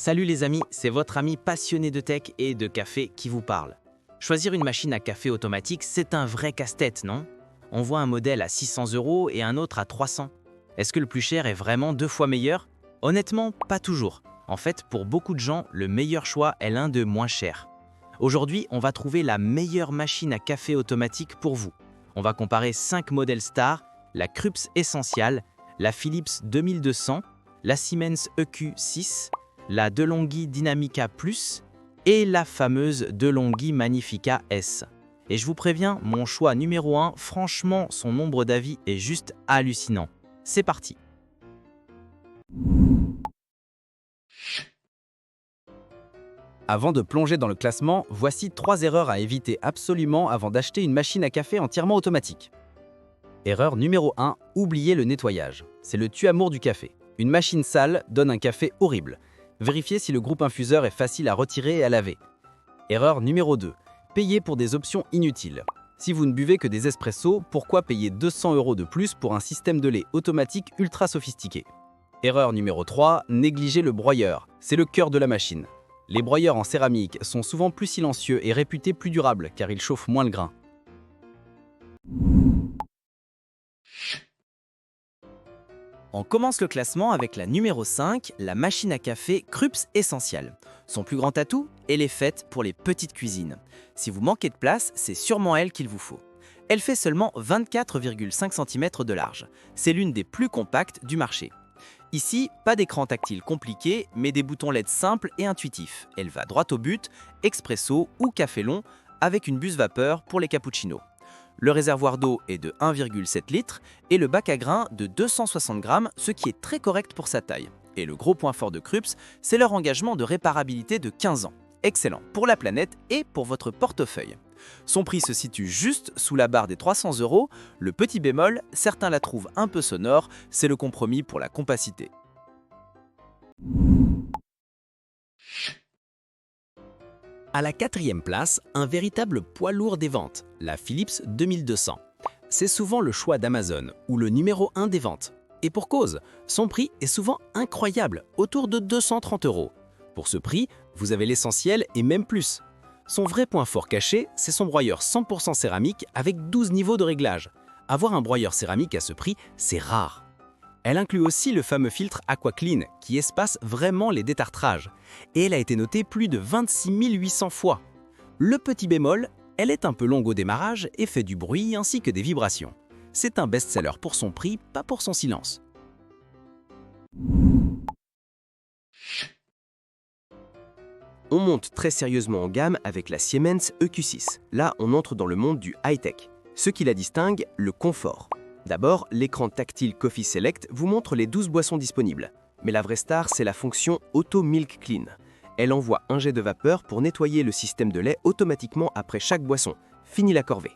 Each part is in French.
Salut les amis, c'est votre ami passionné de tech et de café qui vous parle. Choisir une machine à café automatique, c'est un vrai casse-tête, non? On voit un modèle à 600 € et un autre à 300. Est-ce que le plus cher est vraiment 2 fois meilleur? Honnêtement, pas toujours. En fait, pour beaucoup de gens, le meilleur choix est l'un de moins cher. Aujourd'hui, on va trouver la meilleure machine à café automatique pour vous. On va comparer 5 modèles stars, la Krups Essential, la Philips 2200, la Siemens EQ6, la DeLonghi Dynamica Plus et la fameuse DeLonghi Magnifica S. Et je vous préviens, mon choix numéro 1, franchement, son nombre d'avis est juste hallucinant. C'est parti! Avant de plonger dans le classement, voici 3 erreurs à éviter absolument avant d'acheter une machine à café entièrement automatique. Erreur numéro 1, oubliez le nettoyage. C'est le tue-amour du café. Une machine sale donne un café horrible. Vérifiez si le groupe infuseur est facile à retirer et à laver. Erreur numéro 2, payez pour des options inutiles. Si vous ne buvez que des espressos, pourquoi payer 200 € de plus pour un système de lait automatique ultra sophistiqué? Erreur numéro 3, négligez le broyeur. C'est le cœur de la machine. Les broyeurs en céramique sont souvent plus silencieux et réputés plus durables car ils chauffent moins le grain. On commence le classement avec la numéro 5, la machine à café Krups Essential. Son plus grand atout, elle est faite pour les petites cuisines. Si vous manquez de place, c'est sûrement elle qu'il vous faut. Elle fait seulement 24,5 cm de large. C'est l'une des plus compactes du marché. Ici, pas d'écran tactile compliqué, mais des boutons LED simples et intuitifs. Elle va droit au but, expresso ou café long, avec une buse vapeur pour les cappuccinos. Le réservoir d'eau est de 1,7 litres et le bac à grains de 260 grammes, ce qui est très correct pour sa taille. Et le gros point fort de Krups, c'est leur engagement de réparabilité de 15 ans. Excellent pour la planète et pour votre portefeuille. Son prix se situe juste sous la barre des 300 €. Le petit bémol, certains la trouvent un peu sonore, c'est le compromis pour la compacité. À la 4e place, un véritable poids lourd des ventes, la Philips 2200. C'est souvent le choix d'Amazon ou le numéro 1 des ventes. Et pour cause, son prix est souvent incroyable, autour de 230 €. Pour ce prix, vous avez l'essentiel et même plus. Son vrai point fort caché, c'est son broyeur 100% céramique avec 12 niveaux de réglage. Avoir un broyeur céramique à ce prix, c'est rare. Elle inclut aussi le fameux filtre AquaClean qui espace vraiment les détartrages. Et elle a été notée plus de 26 800 fois. Le petit bémol, elle est un peu longue au démarrage et fait du bruit ainsi que des vibrations. C'est un best-seller pour son prix, pas pour son silence. On monte très sérieusement en gamme avec la Siemens EQ6. Là, on entre dans le monde du high-tech. Ce qui la distingue, le confort. D'abord, l'écran tactile Coffee Select vous montre les 12 boissons disponibles. Mais la vraie star, c'est la fonction Auto Milk Clean. Elle envoie un jet de vapeur pour nettoyer le système de lait automatiquement après chaque boisson. Fini la corvée.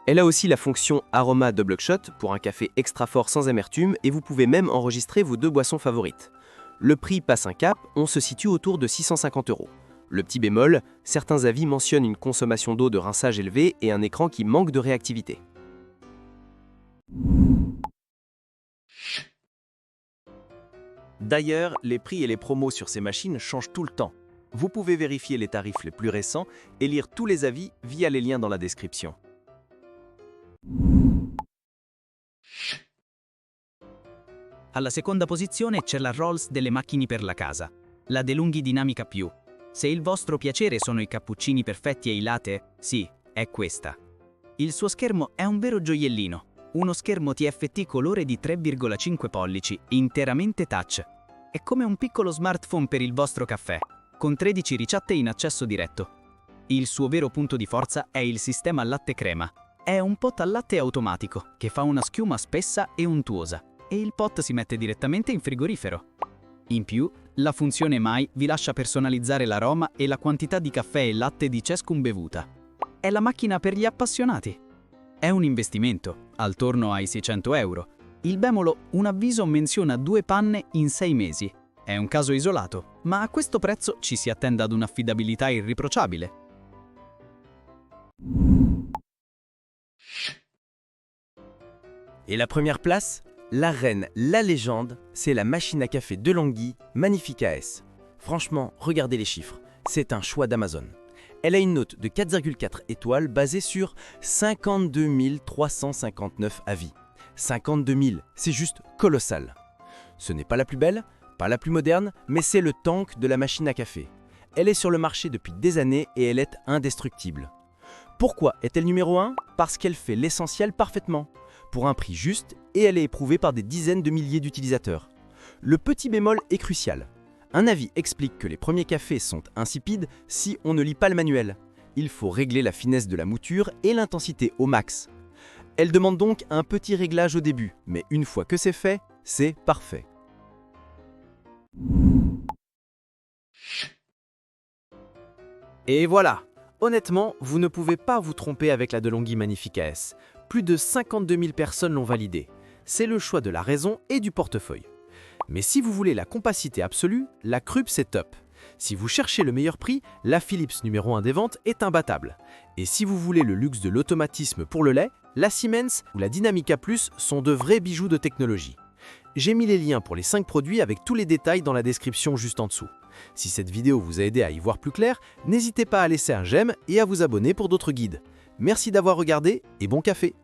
Elle a aussi la fonction Aroma Double Shot pour un café extra fort sans amertume et vous pouvez même enregistrer vos 2 boissons favorites. Le prix passe un cap, on se situe autour de 650 €. Le petit bémol, certains avis mentionnent une consommation d'eau de rinçage élevée et un écran qui manque de réactivité. D'ailleurs, les prix et les promos sur ces machines changent tout le temps. Vous pouvez vérifier les tarifs les plus récents et lire tous les avis via les liens dans la description. Alla seconda posizione c'è la Rolls delle macchine per la casa, la DeLonghi Dynamica Più. Se il vostro piacere sono i cappuccini perfetti e i latte, sì, è questa. Il suo schermo è un vero gioiellino, uno schermo TFT colore di 3,5 pollici, interamente touch. È come un piccolo smartphone per il vostro caffè, con 13 ricette in accesso diretto. Il suo vero punto di forza è il sistema latte crema. È un pot a latte automatico, che fa una schiuma spessa e untuosa, e il pot si mette direttamente in frigorifero. In più, la funzione Mai vi lascia personalizzare l'aroma e la quantità di caffè e latte di ciascun bevuta. È la macchina per gli appassionati. È un investimento, attorno ai 600 €. Il Bemolo un avviso menziona 2 panne in 6 mesi. È un caso isolato, ma a questo prezzo ci si attende ad un'affidabilità irriprocciabile. Et la première place, la reine, la légende, c'est la machine à café DeLonghi Magnifica S. Franchement, regardez les chiffres. C'est un choix d'Amazon. Elle a une note de 4,4 étoiles basée sur 52 359 avis. 52 000, c'est juste colossal. Ce n'est pas la plus belle, pas la plus moderne, mais c'est le tank de la machine à café. Elle est sur le marché depuis des années et elle est indestructible. Pourquoi est-elle numéro 1 ? Parce qu'elle fait l'essentiel parfaitement, pour un prix juste et elle est éprouvée par des dizaines de milliers d'utilisateurs. Le petit bémol est crucial. Un avis explique que les premiers cafés sont insipides si on ne lit pas le manuel. Il faut régler la finesse de la mouture et l'intensité au max. Elle demande donc un petit réglage au début, mais une fois que c'est fait, c'est parfait. Et voilà! Honnêtement, vous ne pouvez pas vous tromper avec la DeLonghi Magnifica S. Plus de 52 000 personnes l'ont validée. C'est le choix de la raison et du portefeuille. Mais si vous voulez la compacité absolue, la Krups est top. Si vous cherchez le meilleur prix, la Philips numéro 1 des ventes est imbattable. Et si vous voulez le luxe de l'automatisme pour le lait, la Siemens ou la Dynamica Plus sont de vrais bijoux de technologie. J'ai mis les liens pour les 5 produits avec tous les détails dans la description juste en dessous. Si cette vidéo vous a aidé à y voir plus clair, n'hésitez pas à laisser un j'aime et à vous abonner pour d'autres guides. Merci d'avoir regardé et bon café!